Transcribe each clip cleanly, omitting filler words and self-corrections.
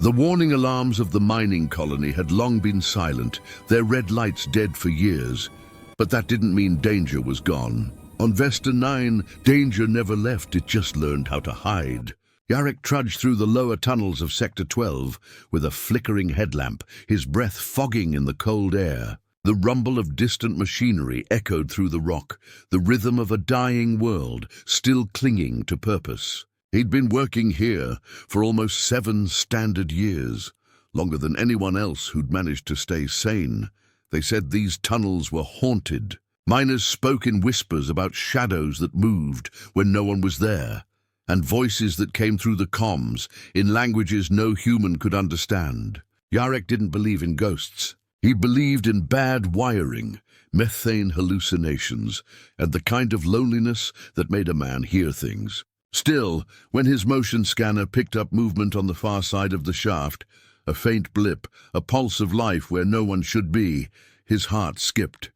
The warning alarms of the mining colony had long been silent, their red lights dead for years. But that didn't mean danger was gone. On Vesta 9, danger never left, it just learned how to hide. Jarek trudged through the lower tunnels of Sector 12 with a flickering headlamp, his breath fogging in the cold air. The rumble of distant machinery echoed through the rock, the rhythm of a dying world still clinging to purpose. He'd been working here for almost 7 standard years, longer than anyone else who'd managed to stay sane. They said these tunnels were haunted. Miners spoke in whispers about shadows that moved when no one was there, and voices that came through the comms in languages no human could understand. Jarek didn't believe in ghosts. He believed in bad wiring, methane hallucinations, and the kind of loneliness that made a man hear things. Still, when his motion scanner picked up movement on the far side of the shaft, a faint blip, a pulse of life where no one should be, his heart skipped.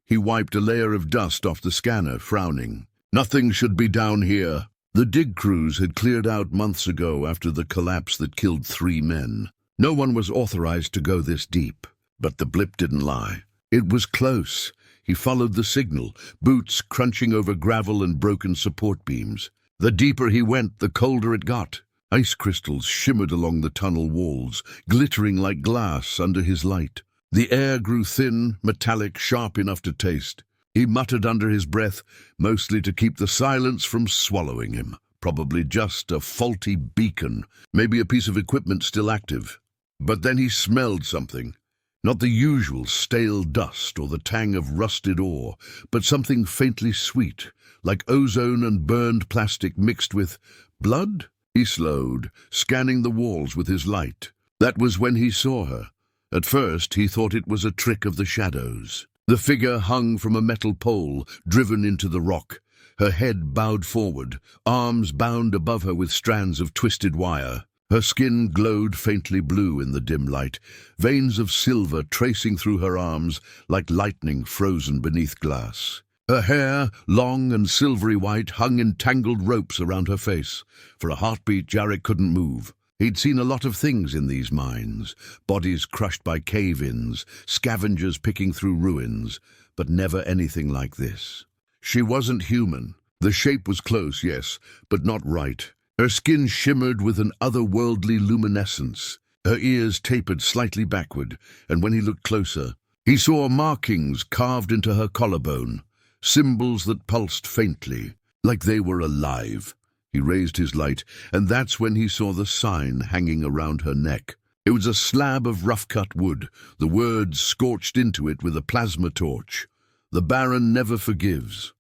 He wiped a layer of dust off the scanner, frowning. Nothing should be down here. The dig crews had cleared out months ago after the collapse that killed 3 men. No one was authorized to go this deep. But the blip didn't lie. It was close. He followed the signal, boots crunching over gravel and broken support beams. The deeper he went, the colder it got. Ice crystals shimmered along the tunnel walls, glittering like glass under his light. The air grew thin, metallic, sharp enough to taste. He muttered under his breath, mostly to keep the silence from swallowing him. Probably just a faulty beacon, maybe a piece of equipment still active. But then he smelled something. Not the usual stale dust or the tang of rusted ore, but something faintly sweet, like ozone and burned plastic mixed with blood. He slowed, scanning the walls with his light. That was when he saw her. At first, he thought it was a trick of the shadows. The figure hung from a metal pole, driven into the rock, her head bowed forward, arms bound above her with strands of twisted wire. Her skin glowed faintly blue in the dim light, veins of silver tracing through her arms like lightning frozen beneath glass. Her hair, long and silvery white, hung in tangled ropes around her face. For a heartbeat, Jarek couldn't move. He'd seen a lot of things in these mines, bodies crushed by cave-ins, scavengers picking through ruins, but never anything like this. She wasn't human. The shape was close, yes, but not right. Her skin shimmered with an otherworldly luminescence. Her ears tapered slightly backward, and when he looked closer, he saw markings carved into her collarbone, symbols that pulsed faintly, like they were alive. He raised his light, and that's when he saw the sign hanging around her neck. It was a slab of rough-cut wood, the words scorched into it with a plasma torch. The Baron never forgives.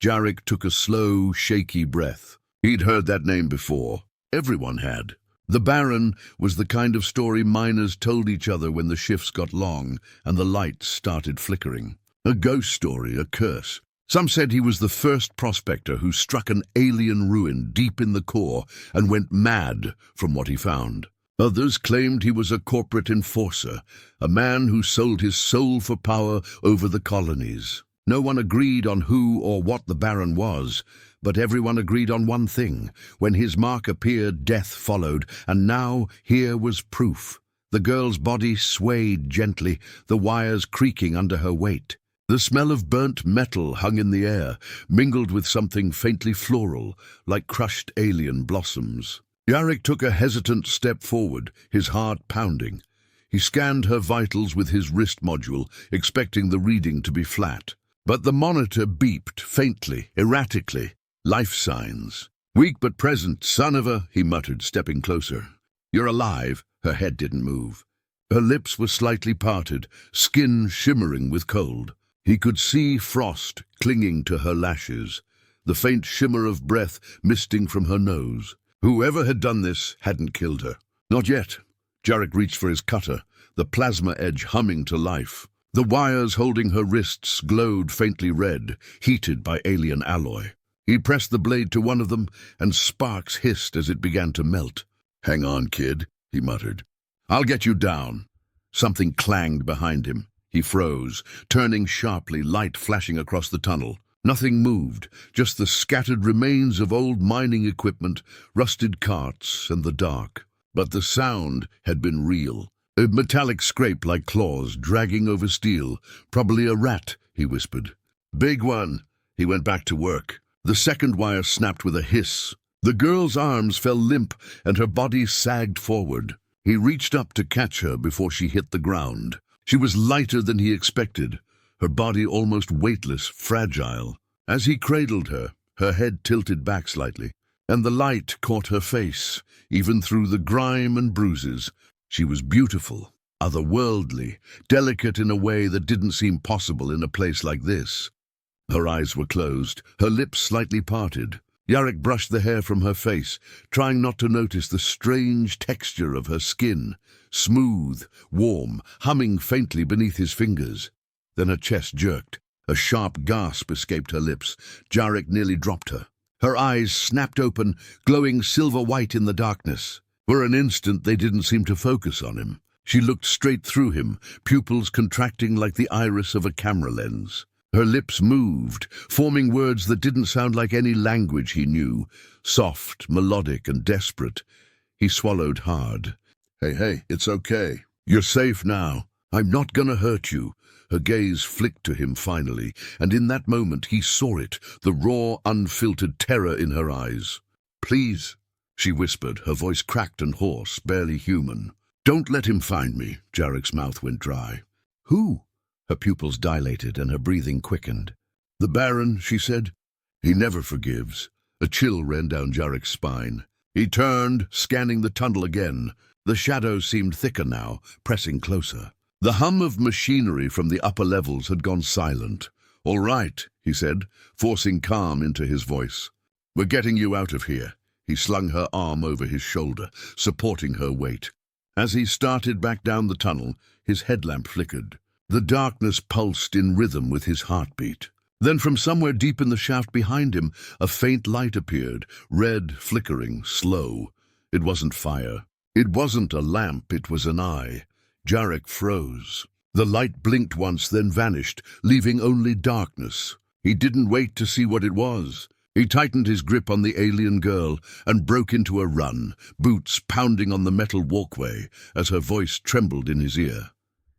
Jarek took a slow, shaky breath. He'd heard that name before. Everyone had. The Baron was the kind of story miners told each other when the shifts got long and the lights started flickering. A ghost story, a curse. Some said he was the first prospector who struck an alien ruin deep in the core and went mad from what he found. Others claimed he was a corporate enforcer, a man who sold his soul for power over the colonies. No one agreed on who or what the Baron was, but everyone agreed on one thing. When his mark appeared, death followed, and now here was proof. The girl's body swayed gently, the wires creaking under her weight. The smell of burnt metal hung in the air, mingled with something faintly floral, like crushed alien blossoms. Jarek took a hesitant step forward, his heart pounding. He scanned her vitals with his wrist module, expecting the reading to be flat. But the monitor beeped, faintly, erratically. Life signs. "Weak but present, son of a," he muttered, stepping closer. "You're alive." Her head didn't move. Her lips were slightly parted, skin shimmering with cold. He could see frost clinging to her lashes, the faint shimmer of breath misting from her nose. Whoever had done this hadn't killed her. Not yet. Jarek reached for his cutter, the plasma edge humming to life. The wires holding her wrists glowed faintly red, heated by alien alloy. He pressed the blade to one of them, and sparks hissed as it began to melt. "Hang on, kid," he muttered. "I'll get you down." Something clanged behind him. He froze, turning sharply, light flashing across the tunnel. Nothing moved, just the scattered remains of old mining equipment, rusted carts, and the dark. But the sound had been real. A metallic scrape like claws dragging over steel. Probably a rat, he whispered. Big one. He went back to work. The second wire snapped with a hiss. The girl's arms fell limp and her body sagged forward. He reached up to catch her before she hit the ground. She was lighter than he expected, her body almost weightless, fragile. As he cradled her, her head tilted back slightly, and the light caught her face, even through the grime and bruises. She was beautiful, otherworldly, delicate in a way that didn't seem possible in a place like this. Her eyes were closed, her lips slightly parted. Jarek brushed the hair from her face, trying not to notice the strange texture of her skin, smooth, warm, humming faintly beneath his fingers. Then her chest jerked. A sharp gasp escaped her lips. Jarek nearly dropped her. Her eyes snapped open, glowing silver-white in the darkness. For an instant they didn't seem to focus on him. She looked straight through him, pupils contracting like the iris of a camera lens. Her lips moved, forming words that didn't sound like any language he knew, soft, melodic, and desperate. He swallowed hard. Hey, it's okay. You're safe now. I'm not gonna hurt you. Her gaze flicked to him finally, and in that moment he saw it, the raw, unfiltered terror in her eyes. Please, she whispered, her voice cracked and hoarse, barely human. Don't let him find me. Jarek's mouth went dry. Who? Her pupils dilated and her breathing quickened. The Baron, she said. He never forgives. A chill ran down Jarek's spine. He turned, scanning the tunnel again. The shadows seemed thicker now, pressing closer. The hum of machinery from the upper levels had gone silent. All right, he said, forcing calm into his voice. We're getting you out of here. He slung her arm over his shoulder, supporting her weight. As he started back down the tunnel, his headlamp flickered. The darkness pulsed in rhythm with his heartbeat. Then from somewhere deep in the shaft behind him, a faint light appeared, red, flickering, slow. It wasn't fire. It wasn't a lamp, it was an eye. Jarek froze. The light blinked once, then vanished, leaving only darkness. He didn't wait to see what it was. He tightened his grip on the alien girl and broke into a run, boots pounding on the metal walkway as her voice trembled in his ear.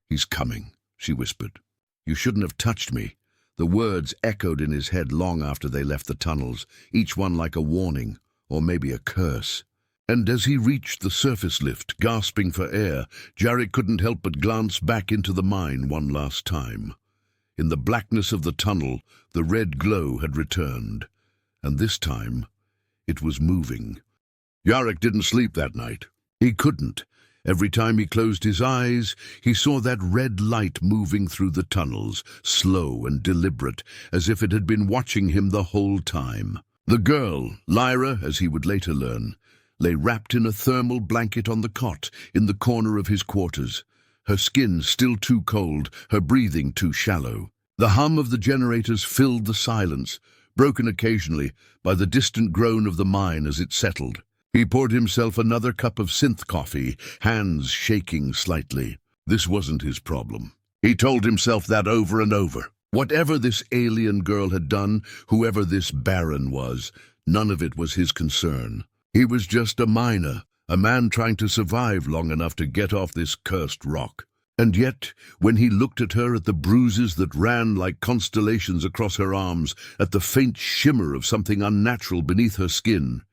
He's coming, she whispered. You shouldn't have touched me. The words echoed in his head long after they left the tunnels, each one like a warning, or maybe a curse. And as he reached the surface lift, gasping for air, Jarek couldn't help but glance back into the mine one last time. In the blackness of the tunnel, the red glow had returned, and this time it was moving. Jarek didn't sleep that night. He couldn't. Every time he closed his eyes, he saw that red light moving through the tunnels, slow and deliberate, as if it had been watching him the whole time. The girl, Lyra, as he would later learn, lay wrapped in a thermal blanket on the cot in the corner of his quarters, her skin still too cold, her breathing too shallow. The hum of the generators filled the silence, broken occasionally by the distant groan of the mine as it settled. He poured himself another cup of synth coffee, hands shaking slightly. This wasn't his problem. He told himself that over and over. Whatever this alien girl had done, whoever this Baron was, none of it was his concern. He was just a miner, a man trying to survive long enough to get off this cursed rock. And yet, when he looked at her, at the bruises that ran like constellations across her arms, at the faint shimmer of something unnatural beneath her skin,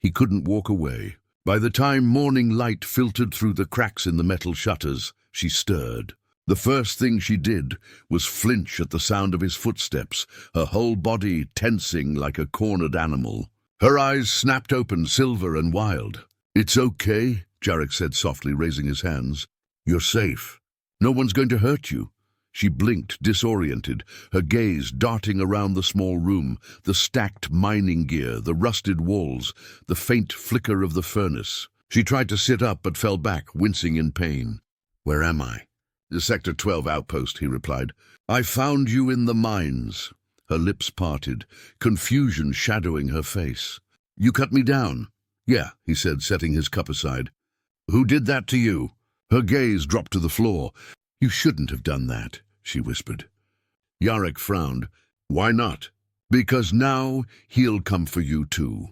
he couldn't walk away. By the time morning light filtered through the cracks in the metal shutters, she stirred. The first thing she did was flinch at the sound of his footsteps, her whole body tensing like a cornered animal. Her eyes snapped open, silver and wild. "It's okay," Jarek said softly, raising his hands. "You're safe. No one's going to hurt you." She blinked, disoriented, her gaze darting around the small room, the stacked mining gear, the rusted walls, the faint flicker of the furnace. She tried to sit up but fell back, wincing in pain. "Where am I?" "The Sector 12 outpost," he replied. "I found you in the mines." Her lips parted, confusion shadowing her face. "You cut me down?" "Yeah," he said, setting his cup aside. "Who did that to you?" Her gaze dropped to the floor. "You shouldn't have done that," she whispered. Jarek frowned. "Why not?" "Because now he'll come for you too."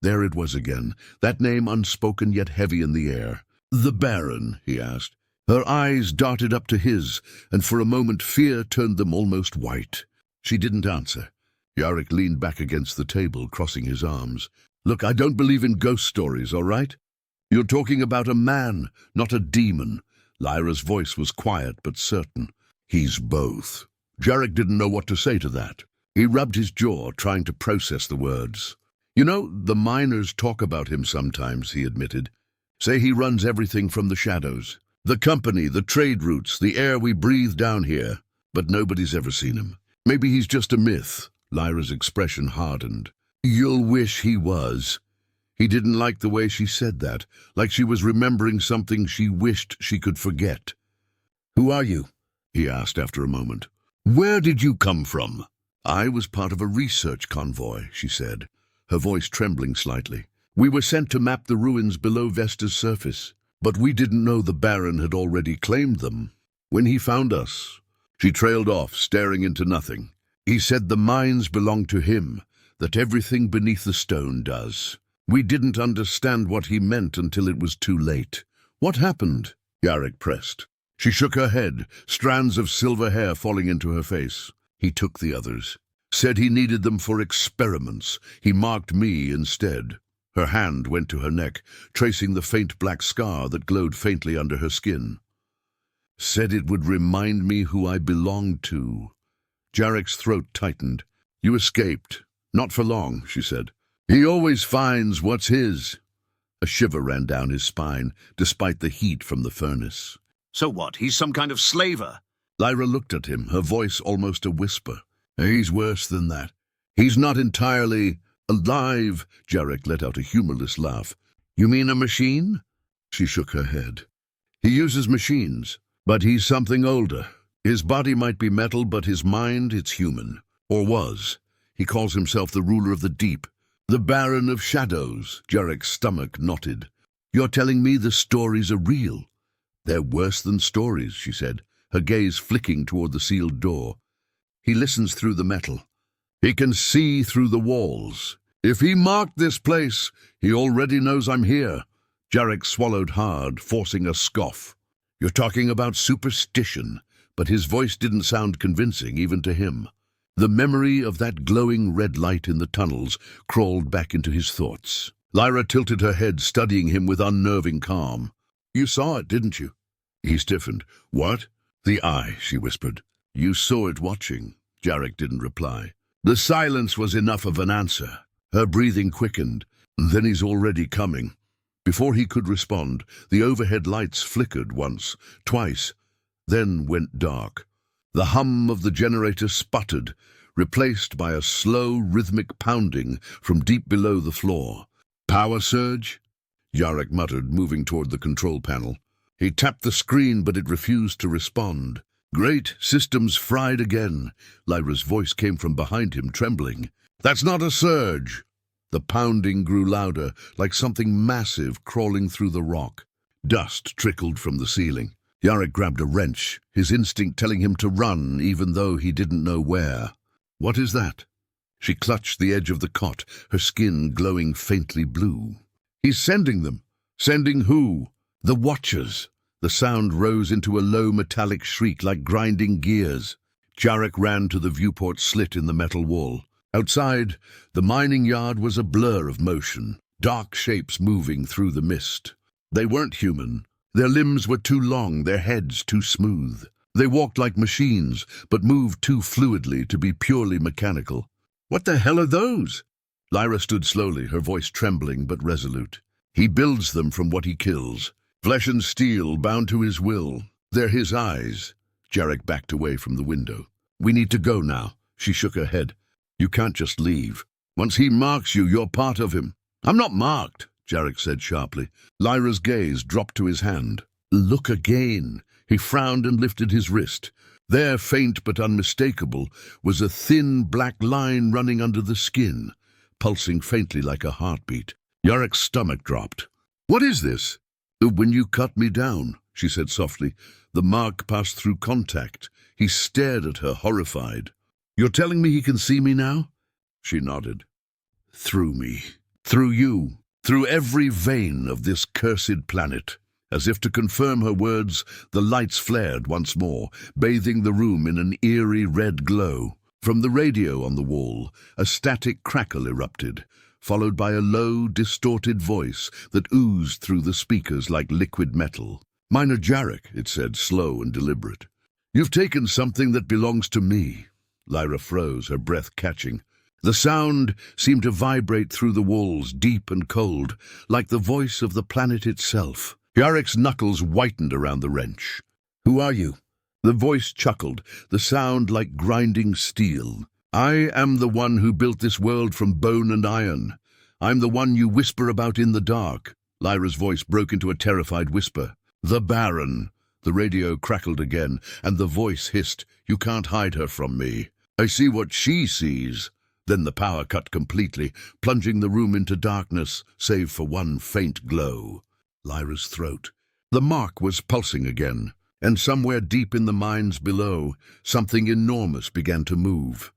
There it was again, that name unspoken yet heavy in the air. "The Baron?" he asked. Her eyes darted up to his, and for a moment fear turned them almost white. She didn't answer. Yarrick leaned back against the table, crossing his arms. "Look, I don't believe in ghost stories, all right? You're talking about a man, not a demon." Lyra's voice was quiet but certain. "He's both." Jarek didn't know what to say to that. He rubbed his jaw, trying to process the words. "You know, the miners talk about him sometimes," he admitted. "Say he runs everything from the shadows. The company, the trade routes, the air we breathe down here. But nobody's ever seen him. Maybe he's just a myth." Lyra's expression hardened. "You'll wish he was." He didn't like the way she said that, like she was remembering something she wished she could forget. "Who are you?" he asked after a moment. "Where did you come from?" "I was part of a research convoy," she said, her voice trembling slightly. "We were sent to map the ruins below Vesta's surface, but we didn't know the Baron had already claimed them. When he found us..." She trailed off, staring into nothing. "He said the mines belong to him, that everything beneath the stone does. We didn't understand what he meant until it was too late." "What happened?" Yarrick pressed. She shook her head, strands of silver hair falling into her face. "He took the others. Said he needed them for experiments. He marked me instead." Her hand went to her neck, tracing the faint black scar that glowed faintly under her skin. "Said it would remind me who I belonged to." Jarrick's throat tightened. "You escaped. Not for long," she said. "He always finds what's his." A shiver ran down his spine, despite the heat from the furnace. "So what, he's some kind of slaver?" Lyra looked at him, her voice almost a whisper. "He's worse than that. He's not entirely alive." Jarrick let out a humorless laugh. "You mean a machine?" She shook her head. "He uses machines, but he's something older. His body might be metal, but his mind, it's human. Or was. He calls himself the ruler of the deep. The Baron of Shadows." Jarrick's stomach knotted. "You're telling me the stories are real?" "They're worse than stories," she said, her gaze flicking toward the sealed door. "He listens through the metal. He can see through the walls. If he marked this place, he already knows I'm here." Jarrick swallowed hard, forcing a scoff. "You're talking about superstition," but his voice didn't sound convincing even to him. The memory of that glowing red light in the tunnels crawled back into his thoughts. Lyra tilted her head, studying him with unnerving calm. "You saw it, didn't you?" He stiffened. "What?" "The eye," she whispered. "You saw it watching." Jarrick didn't reply. The silence was enough of an answer. Her breathing quickened. "Then he's already coming." Before he could respond, the overhead lights flickered once, twice, then went dark. The hum of the generator sputtered, replaced by a slow, rhythmic pounding from deep below the floor. "Power surge?" Yarrick muttered, moving toward the control panel. He tapped the screen, but it refused to respond. "Great, systems fried again." Lyra's voice came from behind him, trembling. "That's not a surge." The pounding grew louder, like something massive crawling through the rock. Dust trickled from the ceiling. Yarrick grabbed a wrench, his instinct telling him to run, even though he didn't know where. "What is that?" She clutched the edge of the cot, her skin glowing faintly blue. "He's sending them." "Sending who?" "The Watchers." The sound rose into a low metallic shriek like grinding gears. Jarrick ran to the viewport slit in the metal wall. Outside, the mining yard was a blur of motion, dark shapes moving through the mist. They weren't human. Their limbs were too long, their heads too smooth. They walked like machines, but moved too fluidly to be purely mechanical. "What the hell are those?" Lyra stood slowly, her voice trembling but resolute. "He builds them from what he kills. Flesh and steel, bound to his will. They're his eyes." Jarrick backed away from the window. "We need to go now." She shook her head. "You can't just leave. Once he marks you, you're part of him." "I'm not marked," Jarrick said sharply. Lyra's gaze dropped to his hand. "Look again." He frowned and lifted his wrist. There, faint but unmistakable, was a thin black line running under the skin, pulsing faintly like a heartbeat. Yarrick's stomach dropped. "What is this?" "When you cut me down," she said softly. "The mark passed through contact." He stared at her, horrified. "You're telling me he can see me now?" She nodded. "Through me." Through you, through every vein of this cursed planet. As if to confirm her words, the lights flared once more, bathing the room in an eerie red glow. From the radio on the wall, a static crackle erupted, followed by a low, distorted voice that oozed through the speakers like liquid metal. "Minor Jarek," it said, slow and deliberate. "You've taken something that belongs to me." Lyra froze, her breath catching. The sound seemed to vibrate through the walls, deep and cold, like the voice of the planet itself. Jarek's knuckles whitened around the wrench. "Who are you?" The voice chuckled, the sound like grinding steel. "I am the one who built this world from bone and iron. I'm the one you whisper about in the dark." Lyra's voice broke into a terrified whisper. "The Baron." The radio crackled again, and the voice hissed, "You can't hide her from me. I see what she sees." Then the power cut completely, plunging the room into darkness, save for one faint glow. Lyra's throat. The mark was pulsing again, and somewhere deep in the mines below, something enormous began to move.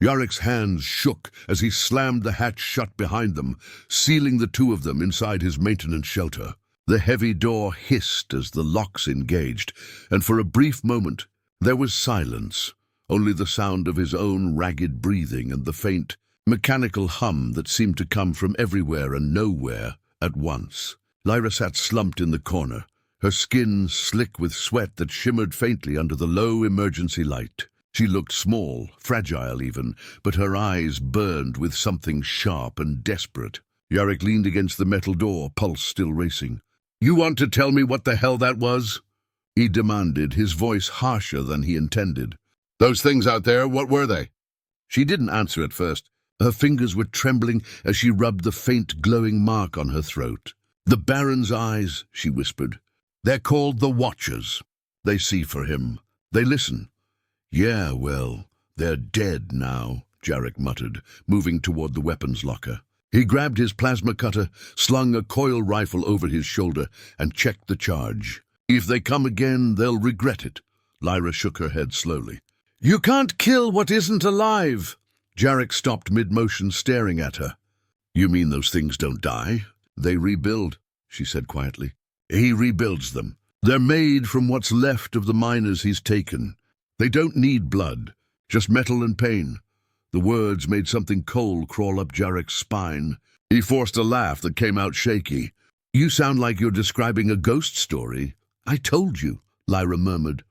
Yarek's hands shook as he slammed the hatch shut behind them, sealing the two of them inside his maintenance shelter. The heavy door hissed as the locks engaged, and for a brief moment there was silence, only the sound of his own ragged breathing and the faint, mechanical hum that seemed to come from everywhere and nowhere at once. Lyra sat slumped in the corner, her skin slick with sweat that shimmered faintly under the low emergency light. She looked small, fragile even, but her eyes burned with something sharp and desperate. Jarek leaned against the metal door, pulse still racing. "You want to tell me what the hell that was?" he demanded, his voice harsher than he intended. "Those things out there, what were they?" She didn't answer at first. Her fingers were trembling as she rubbed the faint glowing mark on her throat. "The Baron's eyes," she whispered. "They're called the Watchers. They see for him. They listen." "Yeah, well, they're dead now," Jarek muttered, moving toward the weapons locker. He grabbed his plasma cutter, slung a coil rifle over his shoulder, and checked the charge. "If they come again, they'll regret it." Lyra shook her head slowly. "You can't kill what isn't alive." Jarek stopped mid-motion, staring at her. "You mean those things don't die? They rebuild," she said quietly. "He rebuilds them. They're made from what's left of the miners he's taken. They don't need blood, just metal and pain." The words made something cold crawl up Jarek's spine. He forced a laugh that came out shaky. "You sound like you're describing a ghost story." "I told you," Lyra murmured.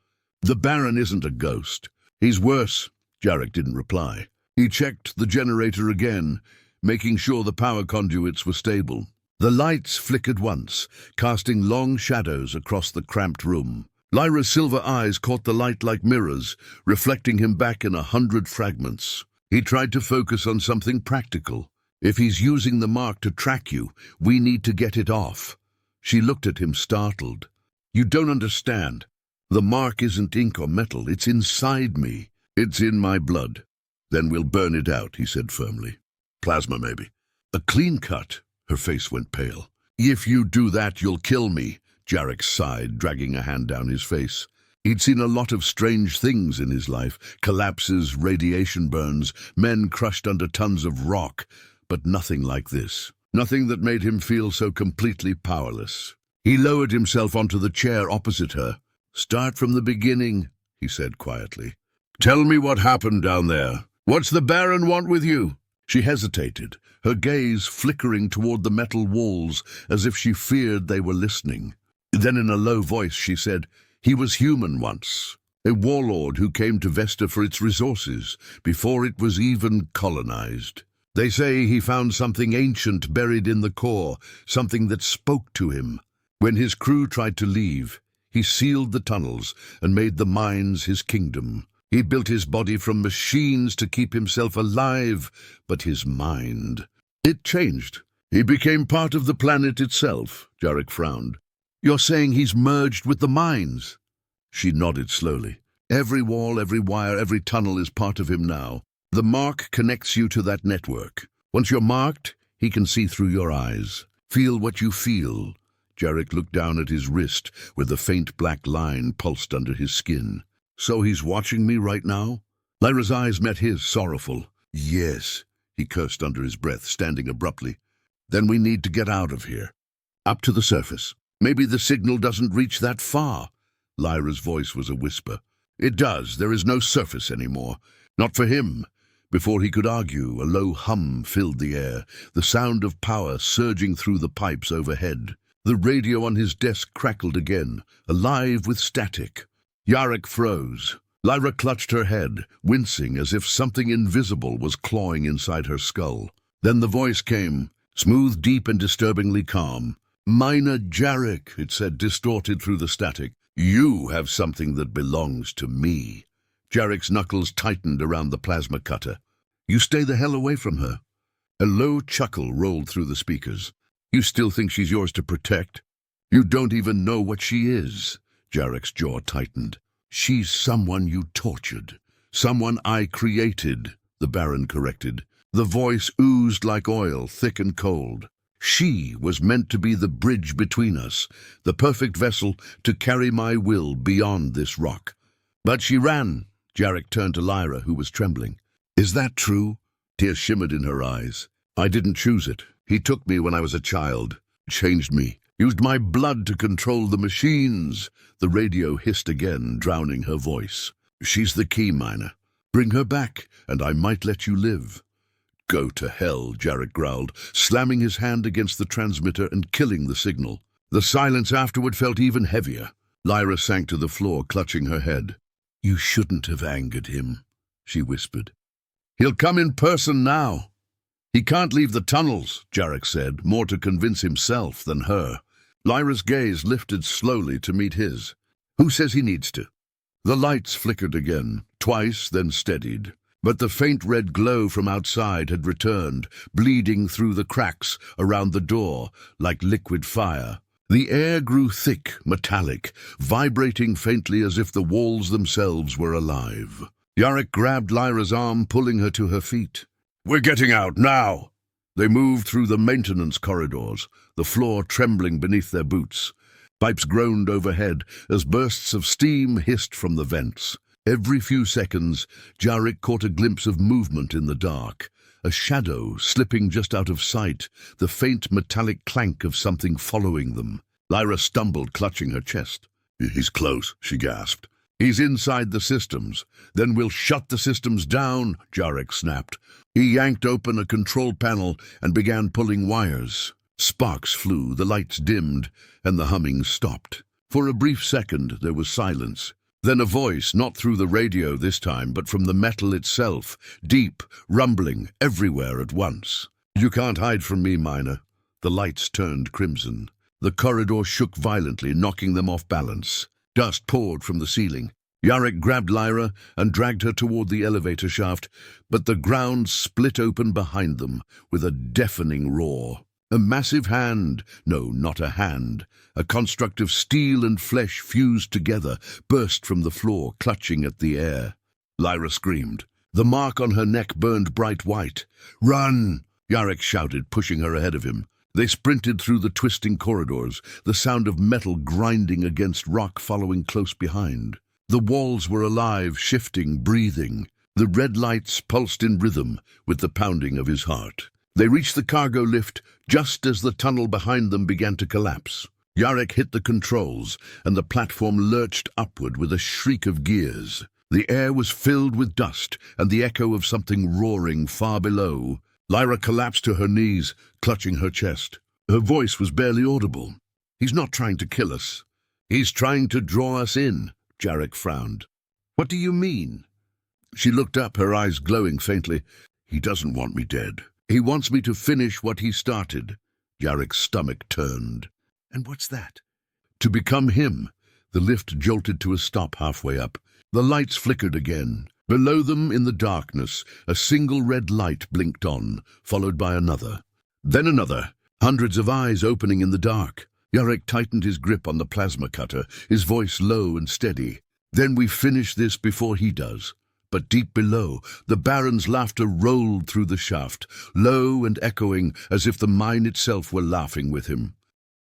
"The Baron isn't a ghost. He's worse." Jarek didn't reply. He checked the generator again, making sure the power conduits were stable. The lights flickered once, casting long shadows across the cramped room. Lyra's silver eyes caught the light like mirrors, reflecting him back in 100 fragments. He tried to focus on something practical. "If he's using the mark to track you, we need to get it off." She looked at him, startled. "You don't understand. The mark isn't ink or metal. It's inside me. It's in my blood." "Then we'll burn it out," he said firmly. "Plasma, maybe." "A clean cut." Her face went pale. "If you do that, you'll kill me," Jarek sighed, dragging a hand down his face. He'd seen a lot of strange things in his life, collapses, radiation burns, men crushed under tons of rock, but nothing like this. Nothing that made him feel so completely powerless. He lowered himself onto the chair opposite her. "Start from the beginning," he said quietly. "Tell me what happened down there. What's the Baron want with you?" She hesitated, her gaze flickering toward the metal walls as if she feared they were listening. Then in a low voice she said, "He was human once, a warlord who came to Vesta for its resources, before it was even colonized. They say he found something ancient buried in the core, something that spoke to him. When his crew tried to leave, he sealed the tunnels and made the mines his kingdom. He built his body from machines to keep himself alive, but his mind, it changed. He became part of the planet itself." Jarek frowned. "You're saying he's merged with the mines?" She nodded slowly. "Every wall, every wire, every tunnel is part of him now. The mark connects you to that network. Once you're marked, he can see through your eyes. Feel what you feel." Jarek looked down at his wrist, where the faint black line pulsed under his skin. "So he's watching me right now?" Lyra's eyes met his, sorrowful. "Yes," he cursed under his breath, standing abruptly. Then we need to get out of here. Up to the surface. Maybe the signal doesn't reach that far. Lyra's voice was a whisper. It does. There is no surface anymore. Not for him. Before he could argue, a low hum filled the air, the sound of power surging through the pipes overhead. The radio on his desk crackled again, alive with static. Jarek froze. Lyra clutched her head, wincing as if something invisible was clawing inside her skull. Then the voice came, smooth, deep, and disturbingly calm. "Minor Jarek," it said, distorted through the static. "You have something that belongs to me." Jarek's knuckles tightened around the plasma cutter. "You stay the hell away from her." A low chuckle rolled through the speakers. "You still think she's yours to protect? You don't even know what she is." Jarek's jaw tightened. "She's someone you tortured. Someone I created," the Baron corrected. The voice oozed like oil, thick and cold. "She was meant to be the bridge between us, the perfect vessel to carry my will beyond this rock. But she ran." Jarek turned to Lyra, who was trembling. "Is that true?" Tears shimmered in her eyes. "I didn't choose it. He took me when I was a child, changed me, used my blood to control the machines." The radio hissed again, drowning her voice. "She's the key, Minor. Bring her back, and I might let you live." "Go to hell," Jarek growled, slamming his hand against the transmitter and killing the signal. The silence afterward felt even heavier. Lyra sank to the floor, clutching her head. "You shouldn't have angered him," she whispered. "He'll come in person now." "He can't leave the tunnels," Jarek said, more to convince himself than her. Lyra's gaze lifted slowly to meet his. "Who says he needs to?" The lights flickered again, twice, then steadied. But the faint red glow from outside had returned, bleeding through the cracks around the door like liquid fire. The air grew thick, metallic, vibrating faintly as if the walls themselves were alive. Jarek grabbed Lyra's arm, pulling her to her feet. "We're getting out, now!" They moved through the maintenance corridors, the floor trembling beneath their boots. Pipes groaned overhead as bursts of steam hissed from the vents. Every few seconds, Jarek caught a glimpse of movement in the dark. A shadow slipping just out of sight, the faint metallic clank of something following them. Lyra stumbled, clutching her chest. "He's close," she gasped. "He's inside the systems. Then we'll shut the systems down," Jarek snapped. He yanked open a control panel and began pulling wires. Sparks flew, the lights dimmed, and the humming stopped. For a brief second, there was silence. Then a voice, not through the radio this time, but from the metal itself, deep, rumbling, everywhere at once. "You can't hide from me, Minor." The lights turned crimson. The corridor shook violently, knocking them off balance. Dust poured from the ceiling. Jarek grabbed Lyra and dragged her toward the elevator shaft, but the ground split open behind them with a deafening roar. A massive hand, no, not a hand, a construct of steel and flesh fused together, burst from the floor, clutching at the air. Lyra screamed. The mark on her neck burned bright white. "Run!" Jarek shouted, pushing her ahead of him. They sprinted through the twisting corridors, the sound of metal grinding against rock following close behind. The walls were alive, shifting, breathing. The red lights pulsed in rhythm with the pounding of his heart. They reached the cargo lift just as the tunnel behind them began to collapse. Jarek hit the controls, and the platform lurched upward with a shriek of gears. The air was filled with dust and the echo of something roaring far below. Lyra collapsed to her knees, clutching her chest. Her voice was barely audible. "He's not trying to kill us. He's trying to draw us in," Jarek frowned. "What do you mean?" She looked up, her eyes glowing faintly. "He doesn't want me dead. He wants me to finish what he started." Jarek's stomach turned. "And what's that?" "To become him." The lift jolted to a stop halfway up. The lights flickered again. Below them, in the darkness, a single red light blinked on, followed by another. Then another, hundreds of eyes opening in the dark. Jarek tightened his grip on the plasma cutter, his voice low and steady. "Then we finish this before he does." But deep below, the Baron's laughter rolled through the shaft, low and echoing as if the mine itself were laughing with him.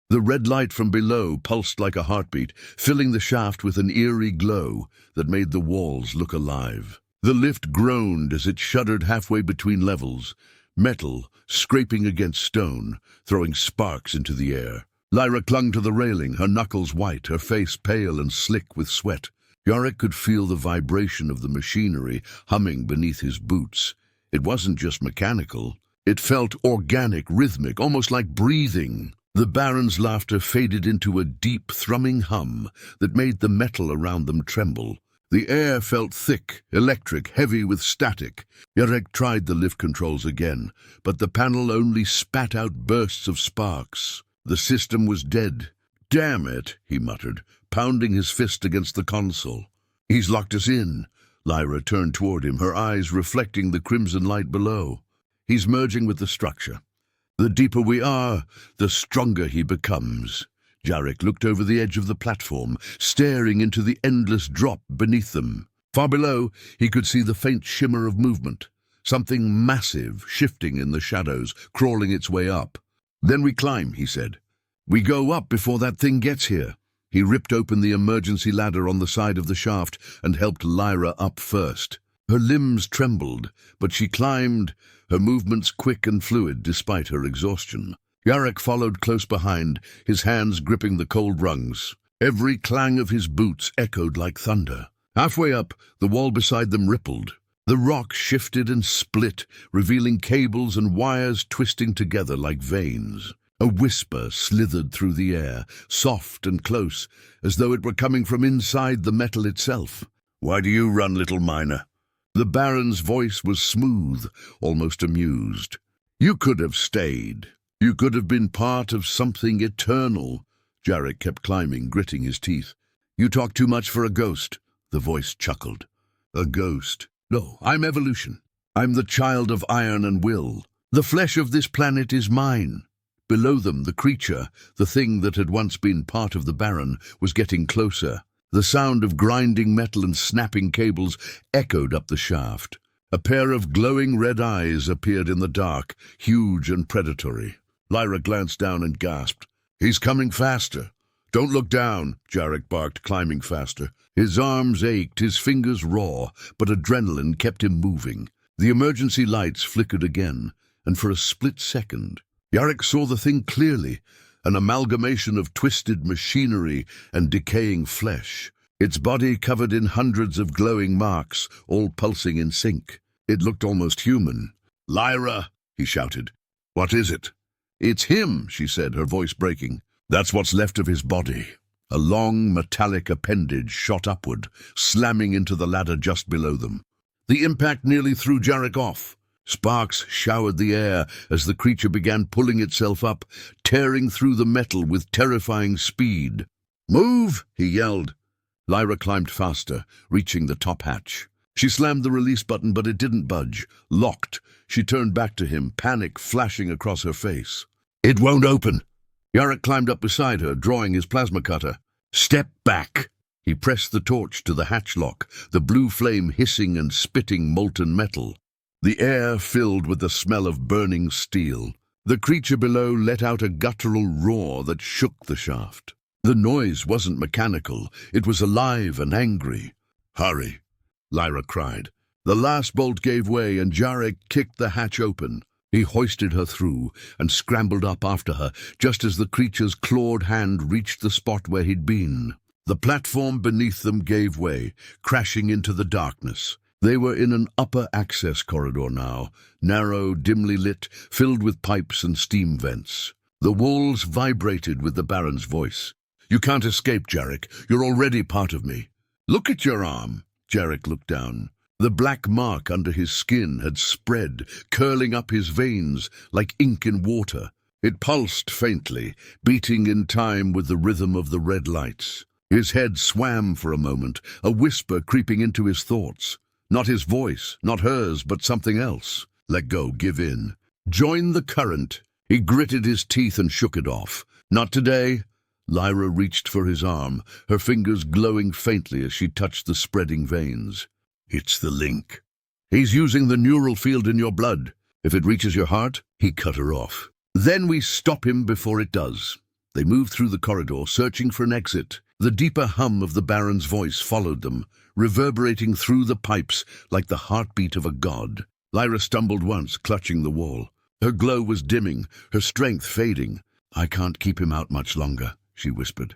The red light from below pulsed like a heartbeat, filling the shaft with an eerie glow that made the walls look alive. The lift groaned as it shuddered halfway between levels. metal scraping against stone, throwing sparks into the air. Lyra clung to the railing, her knuckles white, her face pale and slick with sweat. Yarick could feel the vibration of the machinery humming beneath his boots. It wasn't just mechanical. It felt organic, rhythmic, almost like breathing. The Baron's laughter faded into a deep, thrumming hum that made the metal around them tremble. The air felt thick, electric, heavy with static. Yarek tried the lift controls again, but the panel only spat out bursts of sparks. The system was dead. "Damn it," he muttered, pounding his fist against the console. "He's locked us in." Lyra turned toward him, her eyes reflecting the crimson light below. "He's merging with the structure. The deeper we are, the stronger he becomes." Jarek looked over the edge of the platform, staring into the endless drop beneath them. Far below, he could see the faint shimmer of movement, something massive shifting in the shadows, crawling its way up. "Then we climb," he said. "We go up before that thing gets here." He ripped open the emergency ladder on the side of the shaft and helped Lyra up first. Her limbs trembled, but she climbed, her movements quick and fluid despite her exhaustion. Yarek followed close behind, his hands gripping the cold rungs. Every clang of his boots echoed like thunder. Halfway up, the wall beside them rippled. The rock shifted and split, revealing cables and wires twisting together like veins. A whisper slithered through the air, soft and close, as though it were coming from inside the metal itself. "Why do you run, little miner?" The Baron's voice was smooth, almost amused. "You could have stayed. You could have been part of something eternal." Jarek kept climbing, gritting his teeth. "You talk too much for a ghost," the voice chuckled. "A ghost? No, I'm evolution. I'm the child of iron and will. The flesh of this planet is mine." Below them, the creature, the thing that had once been part of the Baron, was getting closer. The sound of grinding metal and snapping cables echoed up the shaft. A pair of glowing red eyes appeared in the dark, huge and predatory. Lyra glanced down and gasped. "He's coming faster." "Don't look down," Jarek barked, climbing faster. His arms ached, his fingers raw, but adrenaline kept him moving. The emergency lights flickered again, and for a split second, Jarek saw the thing clearly, an amalgamation of twisted machinery and decaying flesh. Its body covered in hundreds of glowing marks, all pulsing in sync. It looked almost human. "Lyra!" he shouted. "What is it?" "It's him," she said, her voice breaking. "That's what's left of his body." A long, metallic appendage shot upward, slamming into the ladder just below them. The impact nearly threw Jarek off. Sparks showered the air as the creature began pulling itself up, tearing through the metal with terrifying speed. "Move!" he yelled. Lyra climbed faster, reaching the top hatch. She slammed the release button, but it didn't budge. Locked, she turned back to him, panic flashing across her face. "It won't open." Yarek climbed up beside her, drawing his plasma cutter. "Step back." He pressed the torch to the hatch lock, the blue flame hissing and spitting molten metal. The air filled with the smell of burning steel. The creature below let out a guttural roar that shook the shaft. The noise wasn't mechanical, it was alive and angry. "Hurry," Lyra cried. The last bolt gave way and Jarek kicked the hatch open. He hoisted her through and scrambled up after her, just as the creature's clawed hand reached the spot where he'd been. The platform beneath them gave way, crashing into the darkness. They were in an upper access corridor now, narrow, dimly lit, filled with pipes and steam vents. The walls vibrated with the Baron's voice. "You can't escape, Jarek. You're already part of me." "Look at your arm." Jarek looked down. The black mark under his skin had spread, curling up his veins like ink in water. It pulsed faintly, beating in time with the rhythm of the red lights. His head swam for a moment, a whisper creeping into his thoughts. Not his voice, not hers, but something else. Let go, give in. Join the current. He gritted his teeth and shook it off. Not today. Lyra reached for his arm, her fingers glowing faintly as she touched the spreading veins. "It's the link. He's using the neural field in your blood. If it reaches your heart," he cut her off. "Then we stop him before it does." They moved through the corridor, searching for an exit. The deeper hum of the Baron's voice followed them, reverberating through the pipes like the heartbeat of a god. Lyra stumbled once, clutching the wall. Her glow was dimming, her strength fading. "I can't keep him out much longer," she whispered.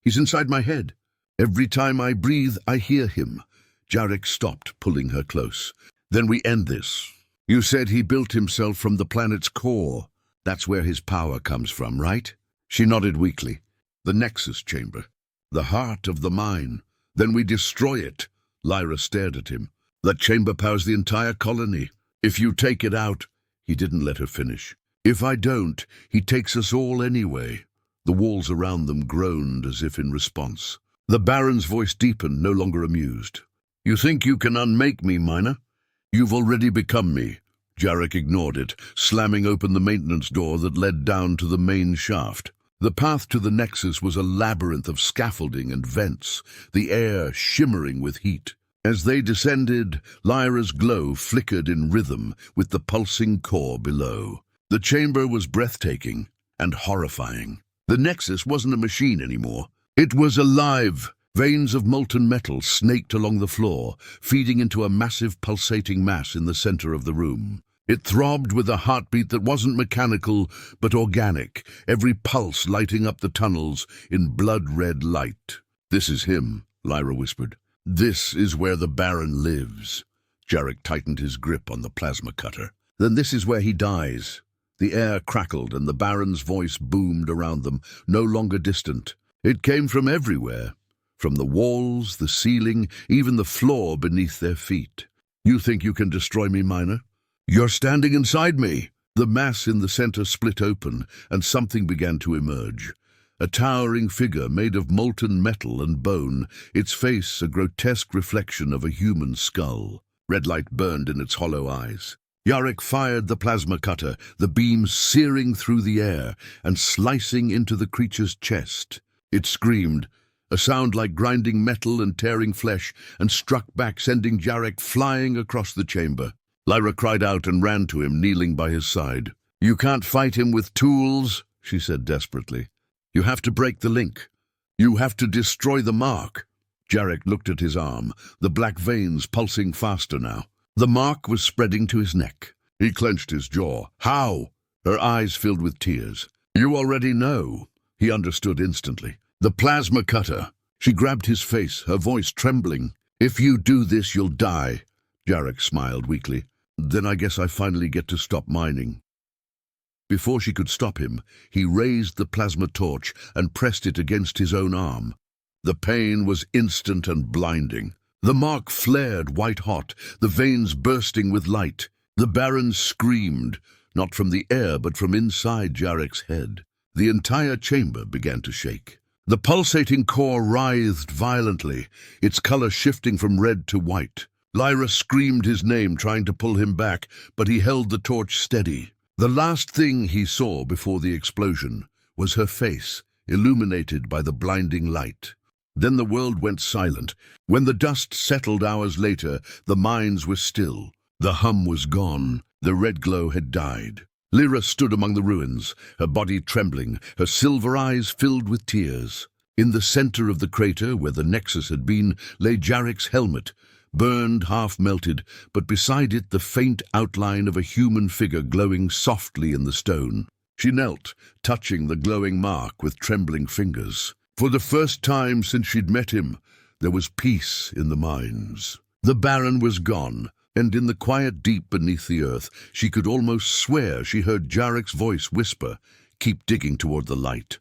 "He's inside my head. Every time I breathe, I hear him." Jarek stopped, pulling her close. "Then we end this. You said he built himself from the planet's core. That's where his power comes from, right?" She nodded weakly. "The Nexus chamber. The heart of the mine. Then we destroy it." Lyra stared at him. "That chamber powers the entire colony. If you take it out—" He didn't let her finish. "If I don't, he takes us all anyway." The walls around them groaned as if in response. The Baron's voice deepened, no longer amused. "You think you can unmake me, Miner? You've already become me." Jarek ignored it, slamming open the maintenance door that led down to the main shaft. The path to the Nexus was a labyrinth of scaffolding and vents, the air shimmering with heat. As they descended, Lyra's glow flickered in rhythm with the pulsing core below. The chamber was breathtaking and horrifying. The Nexus wasn't a machine anymore. It was alive. Veins of molten metal snaked along the floor, feeding into a massive pulsating mass in the center of the room. It throbbed with a heartbeat that wasn't mechanical, but organic, every pulse lighting up the tunnels in blood-red light. "This is him," Lyra whispered. "This is where the Baron lives." Jarek tightened his grip on the plasma cutter. "Then this is where he dies." The air crackled and the Baron's voice boomed around them, no longer distant. It came from everywhere. From the walls, the ceiling, even the floor beneath their feet. "You think you can destroy me, Miner? You're standing inside me." The mass in the center split open, and something began to emerge. A towering figure made of molten metal and bone, its face a grotesque reflection of a human skull. Red light burned in its hollow eyes. Jarek fired the plasma cutter, the beam searing through the air and slicing into the creature's chest. It screamed, a sound like grinding metal and tearing flesh, and struck back, sending Jarek flying across the chamber. Lyra cried out and ran to him, kneeling by his side. "You can't fight him with tools," she said desperately. "You have to break the link. You have to destroy the mark." Jarek looked at his arm, the black veins pulsing faster now. The mark was spreading to his neck. He clenched his jaw. "How?" Her eyes filled with tears. "You already know." He understood instantly. "The plasma cutter." She grabbed his face, her voice trembling. "If you do this, you'll die." Jarek smiled weakly. "Then I guess I finally get to stop mining." Before she could stop him, he raised the plasma torch and pressed it against his own arm. The pain was instant and blinding. The mark flared white-hot, the veins bursting with light. The Baron screamed, not from the air but from inside Jarek's head. The entire chamber began to shake. The pulsating core writhed violently, its color shifting from red to white. Lyra screamed his name, trying to pull him back, but he held the torch steady. The last thing he saw before the explosion was her face, illuminated by the blinding light. Then the world went silent. When the dust settled hours later, the mines were still. The hum was gone. The red glow had died. Lyra stood among the ruins, her body trembling, her silver eyes filled with tears. In the center of the crater, where the Nexus had been, lay Jarek's helmet, burned, half-melted, but beside it the faint outline of a human figure glowing softly in the stone. She knelt, touching the glowing mark with trembling fingers. For the first time since she'd met him, there was peace in the mines. The Baron was gone, and in the quiet deep beneath the earth, she could almost swear she heard Jarek's voice whisper, "Keep digging toward the light."